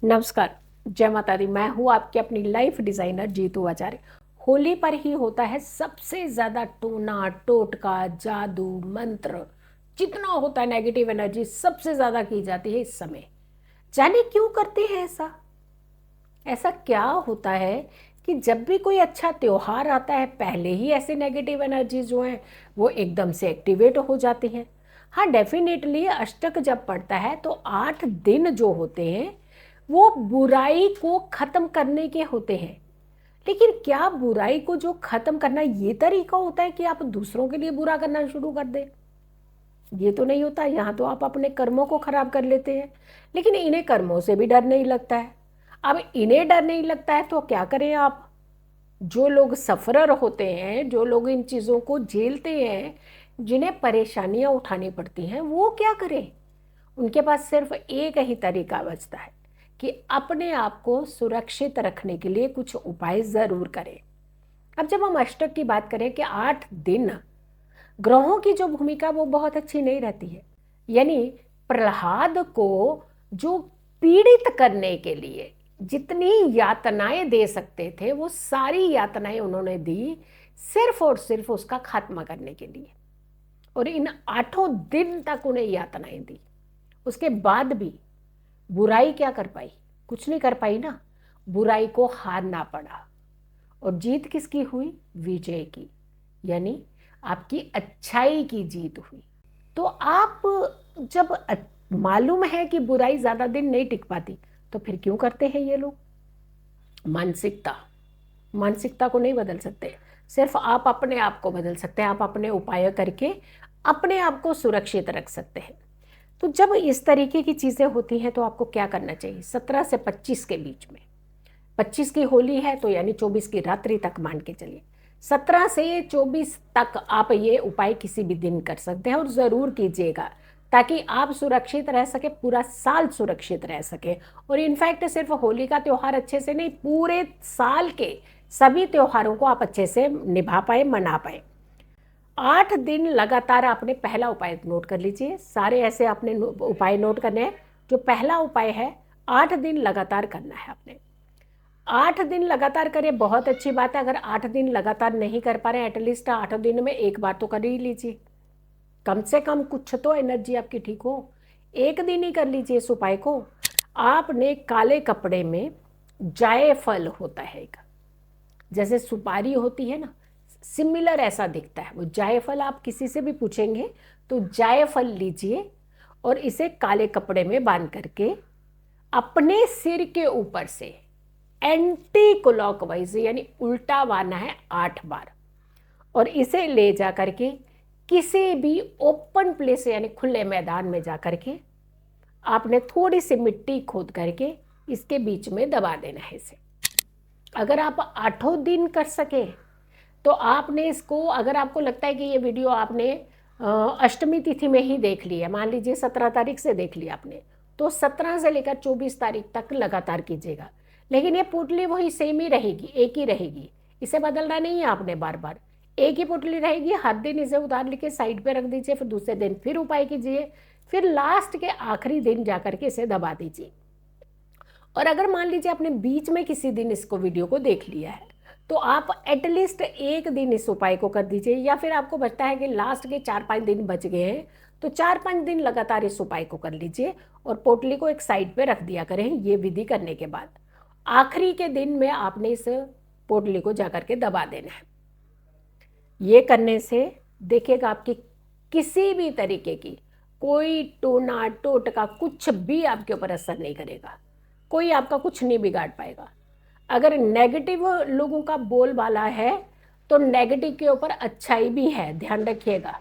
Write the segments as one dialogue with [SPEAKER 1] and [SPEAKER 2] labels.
[SPEAKER 1] नमस्कार। जय माता दी। मैं हूँ आपकी अपनी लाइफ डिज़ाइनर जीतू आचार्य। होली पर ही होता है सबसे ज़्यादा टोना टोटका जादू मंत्र, जितना होता है नेगेटिव एनर्जी सबसे ज़्यादा की जाती है इस समय। जाने क्यों करते हैं ऐसा? ऐसा क्या होता है कि जब भी कोई अच्छा त्योहार आता है पहले ही ऐसे नेगेटिव एनर्जी जो हैं वो एकदम से एक्टिवेट हो जाती हैं। हाँ, डेफिनेटली अष्टक जब पड़ता है तो 8 दिन जो होते हैं वो बुराई को ख़त्म करने के होते हैं। लेकिन क्या बुराई को जो ख़त्म करना ये तरीका होता है कि आप दूसरों के लिए बुरा करना शुरू कर दें? ये तो नहीं होता। यहाँ तो आप अपने कर्मों को खराब कर लेते हैं। लेकिन इन्हें कर्मों से भी डर नहीं लगता है। अब इन्हें डर नहीं लगता है तो क्या करें आप? जो लोग सफ़रर होते हैं, जो लोग इन चीज़ों को झेलते हैं, जिन्हें परेशानियां उठानी पड़ती हैं, वो क्या करें? उनके पास सिर्फ एक ही तरीका बचता है कि अपने आप को सुरक्षित रखने के लिए कुछ उपाय ज़रूर करें। अब जब हम अष्टक की बात करें कि 8 दिन ग्रहों की जो भूमिका वो बहुत अच्छी नहीं रहती है। यानी प्रहलाद को जो पीड़ित करने के लिए जितनी यातनाएं दे सकते थे वो सारी यातनाएं उन्होंने दी, सिर्फ और सिर्फ उसका खात्मा करने के लिए। और इन 8 दिन तक उन्हें यातनाएं दी। उसके बाद भी बुराई क्या कर पाई? कुछ नहीं कर पाई ना। बुराई को हारना पड़ा। और जीत किसकी हुई? विजय की। यानी आपकी अच्छाई की जीत हुई। तो आप जब मालूम है कि बुराई ज्यादा दिन नहीं टिक पाती तो फिर क्यों करते हैं ये लोग? मानसिकता को नहीं बदल सकते। सिर्फ आप अपने आप को बदल सकते हैं। आप अपने उपाय करके अपने आप को सुरक्षित रख सकते हैं। तो जब इस तरीके की चीजें होती हैं तो आपको क्या करना चाहिए? 17 से 25 के बीच में, 25 की होली है तो यानी 24 की रात्रि तक मान के चलिए, 17 से 24 तक आप ये उपाय किसी भी दिन कर सकते हैं और ज़रूर कीजिएगा, ताकि आप सुरक्षित रह सके, पूरा साल सुरक्षित रह सके। और इनफैक्ट सिर्फ होली का त्यौहार अच्छे से नहीं, पूरे साल के सभी त्योहारों को आप अच्छे से निभा पाए, मना पाए। 8 दिन लगातार आपने पहला उपाय नोट कर लीजिए। सारे ऐसे आपने उपाय नोट करने हैं। जो पहला उपाय है, 8 दिन लगातार करना है आपने। 8 दिन लगातार करें, बहुत अच्छी बात है। अगर 8 दिन लगातार नहीं कर पा रहे हैं, एटलीस्ट 8 दिन में एक बार तो कर ही लीजिए। कम से कम कुछ तो एनर्जी आपकी ठीक हो। एक दिन ही कर लीजिए इस उपाय को। आपने काले कपड़े में जायफल होता है एक, जैसे सुपारी होती है ना, सिमिलर ऐसा दिखता है वो जायफल। आप किसी से भी पूछेंगे तो जायफल लीजिए और इसे काले कपड़े में बांध करके अपने सिर के ऊपर से एंटी क्लॉकवाइज यानी उल्टा बांधना है 8 बार। और इसे ले जा करके किसी भी ओपन प्लेस यानी खुले मैदान में जा करके आपने थोड़ी सी मिट्टी खोद करके इसके बीच में दबा देना है इसे। अगर आप 8 दिन कर सके तो आपने इसको, अगर आपको लगता है कि ये वीडियो आपने अष्टमी तिथि में ही देख ली है, मान लीजिए 17 तारीख से देख लिया आपने, तो 17 से लेकर 24 तारीख तक लगातार कीजिएगा। लेकिन ये पुटली वही सेम ही रहेगी, एक ही रहेगी। इसे बदलना नहीं है आपने बार बार। एक ही पुटली रहेगी। हर दिन इसे उतार के साइड पे रख दीजिए, फिर दूसरे दिन फिर उपाय कीजिए, फिर लास्ट के आखिरी दिन जाकर के इसे दबा दीजिए। और अगर मान लीजिए आपने बीच में किसी दिन इसको वीडियो को देख लिया है तो आप एटलीस्ट एक दिन इस उपाय को कर दीजिए। या फिर आपको बचता है कि लास्ट के 4-5 दिन बच गए हैं तो 4-5 दिन लगातार इस उपाय को कर लीजिए और पोटली को एक साइड पे रख दिया करें। ये विधि करने के बाद आखिरी के दिन में आपने इस पोटली को जाकर के दबा देना है। ये करने से देखिएगा आपकी किसी भी तरीके की कोई टोना टोटका कुछ भी आपके ऊपर असर नहीं करेगा। कोई आपका कुछ नहीं बिगाड़ पाएगा। अगर नेगेटिव लोगों का बोलबाला है तो नेगेटिव के ऊपर अच्छाई भी है, ध्यान रखिएगा।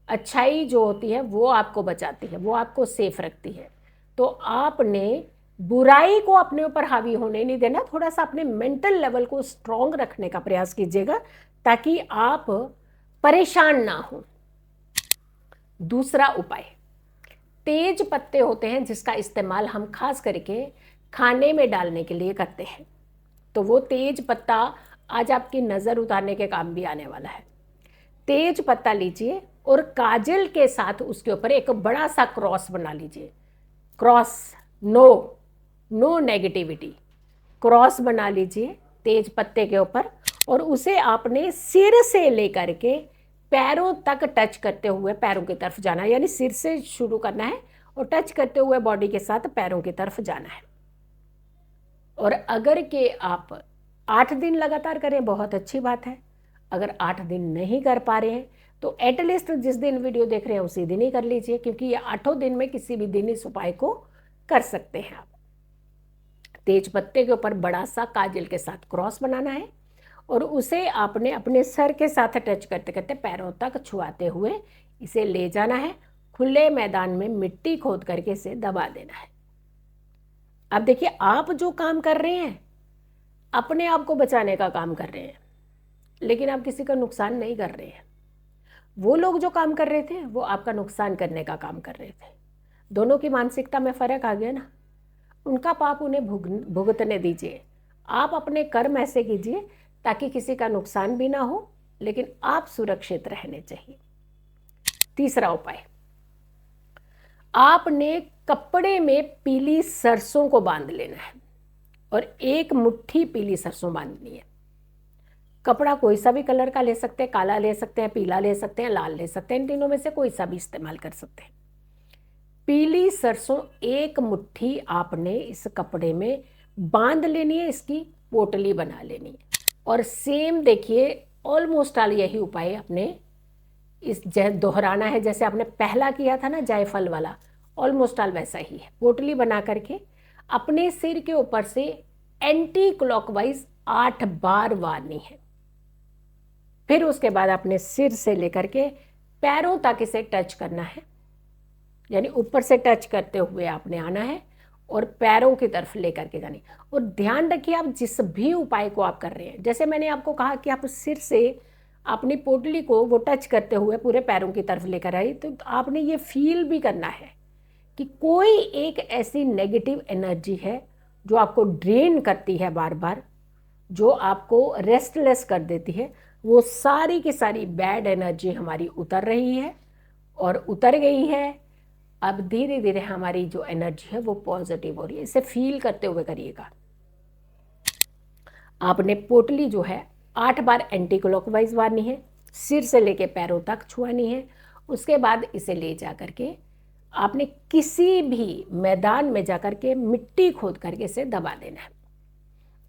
[SPEAKER 1] अच्छाई जो होती है वो आपको बचाती है, वो आपको सेफ रखती है। तो आपने बुराई को अपने ऊपर हावी होने नहीं देना। थोड़ा सा अपने मेंटल लेवल को स्ट्रांग रखने का प्रयास कीजिएगा ताकि आप परेशान ना हो। दूसरा उपाय, तेज पत्ते होते हैं जिसका इस्तेमाल हम खास करके खाने में डालने के लिए करते हैं। तो वो तेज पत्ता आज आपकी नज़र उतारने के काम भी आने वाला है। तेज पत्ता लीजिए और काजल के साथ उसके ऊपर एक बड़ा सा क्रॉस बना लीजिए। Cross, no, no negativity. Cross बना लीजिए तेज पत्ते के ऊपर और उसे आपने सिर से लेकर के पैरों तक टच करते हुए पैरों की तरफ जाना है, यानी सिर से शुरू करना है और टच करते हुए बॉडी के साथ पैरों की तरफ जाना है। और अगर के आप 8 दिन लगातार करें बहुत अच्छी बात है। अगर 8 दिन नहीं कर पा रहे हैं तो एटलीस्ट जिस दिन वीडियो देख रहे हैं उसी दिन ही कर लीजिए, क्योंकि ये 8 दिन में किसी भी दिन इस उपाय को कर सकते हैं आप। तेज पत्ते के ऊपर बड़ा सा काजल के साथ क्रॉस बनाना है और उसे आपने अपने सर के साथ टच करते करते पैरों तक छुआते हुए इसे ले जाना है। खुले मैदान में मिट्टी खोद करके इसे दबा देना है। अब देखिए, आप जो काम कर रहे हैं अपने आप को बचाने का काम कर रहे हैं, लेकिन आप किसी का नुकसान नहीं कर रहे हैं। वो लोग जो काम कर रहे थे वो आपका नुकसान करने का काम कर रहे थे। दोनों की मानसिकता में फर्क आ गया ना। उनका पाप उन्हें भुगतने दीजिए। आप अपने कर्म ऐसे कीजिए ताकि किसी का नुकसान भी ना हो, लेकिन आप सुरक्षित रहने चाहिए। तीसरा उपाय, आपने कपड़े में पीली सरसों को बांध लेना है और 1 मुट्ठी पीली सरसों बांधनी है। कपड़ा कोई सा भी कलर का ले सकते हैं, काला ले सकते हैं, पीला ले सकते हैं, लाल ले सकते हैं, इन तीनों में से कोई सा भी इस्तेमाल कर सकते हैं। पीली सरसों 1 मुट्ठी आपने इस कपड़े में बांध लेनी है, इसकी पोटली बना लेनी है। और सेम देखिए, ऑलमोस्ट ऑल यही उपाय अपने इस दोहराना है जैसे आपने पहला किया था ना जायफल वाला, ऑलमोस्ट ऑल वैसा ही है। पोटली बना करके अपने सिर के ऊपर से एंटी क्लॉकवाइज 8 बार मारनी है। फिर उसके बाद अपने सिर से लेकर के पैरों तक इसे टच करना है, यानी ऊपर से टच करते हुए आपने आना है और पैरों की तरफ लेकर के जानी। और ध्यान रखिए, आप जिस भी उपाय को आप कर रहे हैं, जैसे मैंने आपको कहा कि आप सिर से अपनी पोटली को वो टच करते हुए पूरे पैरों की तरफ लेकर आई, तो आपने ये फील भी करना है कि कोई एक ऐसी नेगेटिव एनर्जी है जो आपको ड्रेन करती है बार बार, जो आपको रेस्टलेस कर देती है। वो सारी की सारी बैड एनर्जी हमारी उतर रही है और उतर गई है। अब धीरे धीरे हमारी जो एनर्जी है वो पॉजिटिव हो रही है। इसे फील करते हुए करिएगा। आपने पोटली जो है 8 बार एंटी क्लॉकवाइज मारनी है, सिर से लेके पैरों तक छुआनी है। उसके बाद इसे ले जा करके आपने किसी भी मैदान में जाकर के मिट्टी खोद करके इसे दबा देना है।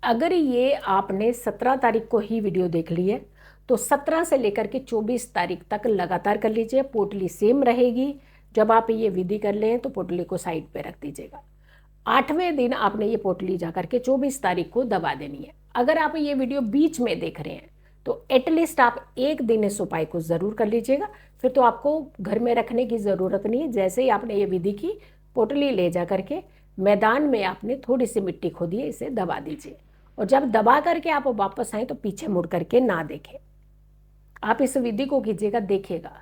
[SPEAKER 1] अगर ये आपने 17 तारीख को ही वीडियो देख ली है तो 17 से लेकर के 24 तारीख तक लगातार कर लीजिए। पोटली सेम रहेगी। जब आप ये विधि कर लें तो पोटली को साइड पे रख दीजिएगा। 8वें दिन आपने ये पोटली जाकर के 24 तारीख को दबा देनी है। अगर आप ये वीडियो बीच में देख रहे हैं तो एटलीस्ट आप 1 दिन इस उपाय को ज़रूर कर लीजिएगा। फिर तो आपको घर में रखने की ज़रूरत नहीं है। जैसे ही आपने ये विधि की, पोटली ले जा करके मैदान में आपने थोड़ी सी मिट्टी खोदी है, इसे दबा दीजिए। और जब दबा करके आप वापस आएँ तो पीछे मुड़ करके ना देखें। आप इस विधि को कीजिएगा, देखिएगा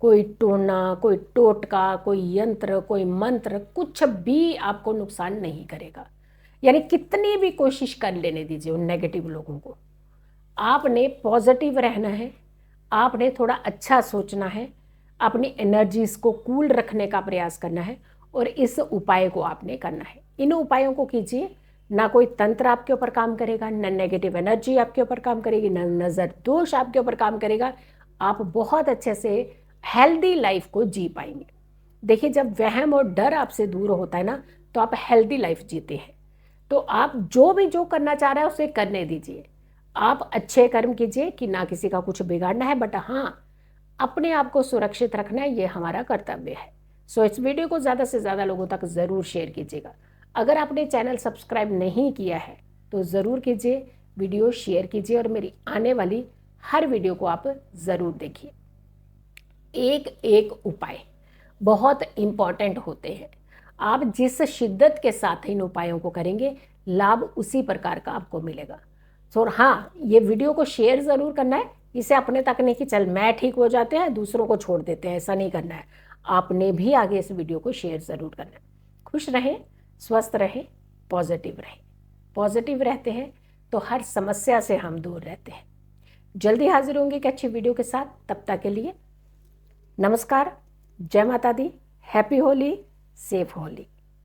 [SPEAKER 1] कोई टोना, कोई टोटका, कोई यंत्र, कोई मंत्र कुछ भी आपको नुकसान नहीं करेगा। यानी कितनी भी कोशिश कर लेने दीजिए उन नेगेटिव लोगों को। आपने पॉजिटिव रहना है, आपने थोड़ा अच्छा सोचना है, अपनी एनर्जीज को कूल रखने का प्रयास करना है और इस उपाय को आपने करना है। इन उपायों को कीजिए। ना कोई तंत्र आपके ऊपर काम करेगा, न नेगेटिव एनर्जी आपके ऊपर काम करेगी, न नज़र दोष आपके ऊपर काम करेगा। आप बहुत अच्छे से हेल्दी लाइफ को जी पाएंगे। देखिए, जब वहम और डर आपसे दूर होता है ना तो आप हेल्दी लाइफ जीते हैं। तो आप जो करना चाह रहे हैं उसे करने दीजिए। आप अच्छे कर्म कीजिए कि ना किसी का कुछ बिगाड़ना है, बट हाँ, अपने आप को सुरक्षित रखना है, ये हमारा कर्तव्य है। सो इस वीडियो को ज़्यादा से ज़्यादा लोगों तक ज़रूर शेयर कीजिएगा। अगर आपने चैनल सब्सक्राइब नहीं किया है तो ज़रूर कीजिए, वीडियो शेयर कीजिए और मेरी आने वाली हर वीडियो को आप ज़रूर देखिए। एक एक उपाय बहुत इम्पॉर्टेंट होते हैं। आप जिस शिद्दत के साथ इन उपायों को करेंगे, लाभ उसी प्रकार का आपको मिलेगा। तो हाँ, ये वीडियो को शेयर ज़रूर करना है। इसे अपने तक नहीं कि चल मैं ठीक हो जाते हैं दूसरों को छोड़ देते हैं, ऐसा नहीं करना है। आपने भी आगे इस वीडियो को शेयर ज़रूर करना है। खुश रहें, स्वस्थ रहें, पॉजिटिव रहें। पॉजिटिव रहते हैं तो हर समस्या से हम दूर रहते हैं। जल्दी हाजिर होंगे एक अच्छी वीडियो के साथ। तब तक के लिए नमस्कार, जय माता दी, हैप्पी होली, सेफ होली।